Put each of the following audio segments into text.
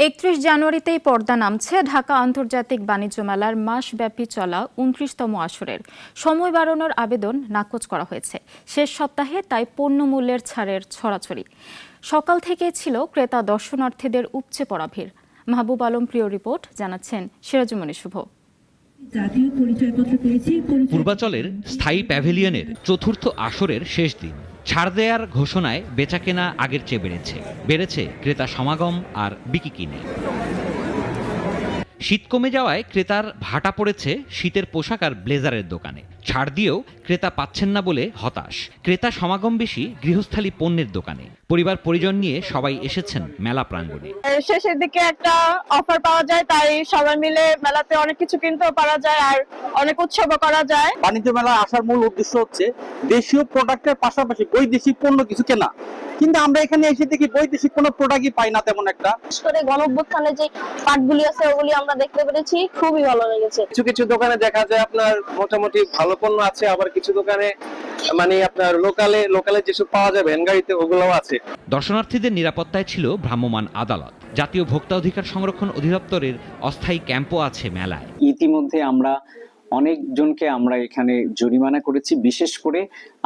৩১ জানুয়ারিতেই পর্দা নামছে ঢাকা আন্তর্জাতিক বাণিজ্য মেলার মাসব্যাপী চলা ২৯তম আসরের। সময় বাড়ানোর আবেদন নাকচ করা হয়েছে। শেষ সপ্তাহে তাই পণ্য মূল্যের ছাড়ের ছড়াছড়ি। সকাল থেকে ছিল ক্রেতা দর্শনার্থীদের উপচে পড়া ভিড়। মাহবুব আলম প্রিয় রিপোর্ট, জানাচ্ছেন সিরাজুমণি শুভ। পূর্বাচলের স্থায়ী প্যাভিলিয়নের চতুর্থ আসরের শেষ দিন। ছাড় দেয়ার ঘোষণায় বেচাকেনা আগের চেয়ে বেড়েছে ক্রেতা সমাগম আর বিকিকিনি। শীত কমে যাওয়ায় ক্রেতার ভাটা পড়েছে শীতের পোশাক আর ব্লেজারের দোকানে। ছাড় দিয়েও ক্রেতা পাচ্ছেন না বলে হতাশ। ক্রেতা সমাগম বেশি গৃহস্থালী পণ্যের দোকানে। পরিবার পরিজন নিয়ে সবাই এসেছেন মেলা প্রাঙ্গণে। শেষের দিকে একটা অফার পাওয়া যায়, তাই সবাই মিলে মেলাতে অনেক কিছু কিনতেও পারা যায় আর অনেক উৎসবও করা যায়। বাণিজ্য মেলা আসার মূল উদ্দেশ্য হচ্ছে দেশীয় প্রোডাক্টের পাশাপাশি বৈদেশিক পণ্য কিছু কেনা, কিন্তু আমরা এখানে এসে দেখি বৈদেশিক কোনো প্রোডাক্টই পাই না তেমন একটা। বিশেষ করে গণঅভ্যুত্থানে যে পাটগুলি আছে ওগুলি আমরা দেখতে পেরেছি, খুবই ভালো লেগেছে। কিছু কিছু দোকানে দেখা যায় আপনার মোটামুটি ভালো পণ্য আছে, আবার কিছু দোকানে মানে আপনার লোকালে যেসব পাওয়া যায় ভ্যান গাড়িতে ওগুলোও আছে। দর্শনার্থীদের নিরাপত্তায় ছিল ভ্রাম্যমাণ আদালত। জাতীয় ভোক্তা অধিকার সংরক্ষণ অধিদপ্তরের অস্থায়ী ক্যাম্পও আছে মেলায়। ইতিমধ্যে অনেকজনকে আমরা এখানে জরিমানা করেছি। বিশেষ করে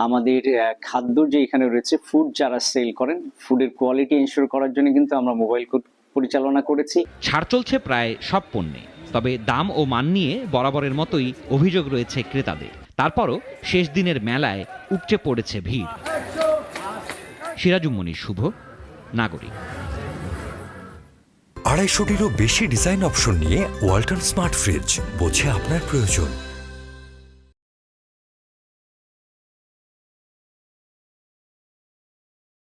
আমাদের খাদ্য যে এখানে রয়েছে, ফুড যারা সেল করেন, ফুডের কোয়ালিটি এনশিওর করার জন্য কিন্তু আমরা মোবাইল কোড পরিচালনা করেছি। ছাড় চলছে প্রায় সব পণ্যে, তবে দাম ও মান নিয়ে বরাবরের মতোই অভিযোগ রয়েছে ক্রেতাদের। তারপরও শেষ দিনের মেলায় উপচে পড়েছে ভিড়। সিরাজুমণি শুভ, নাগরিক। ২৫০টিরও বেশি ডিজাইন অপশন নিয়ে ওয়ালটন স্মার্ট ফ্রিজ, বোঝে আপনার প্রয়োজন।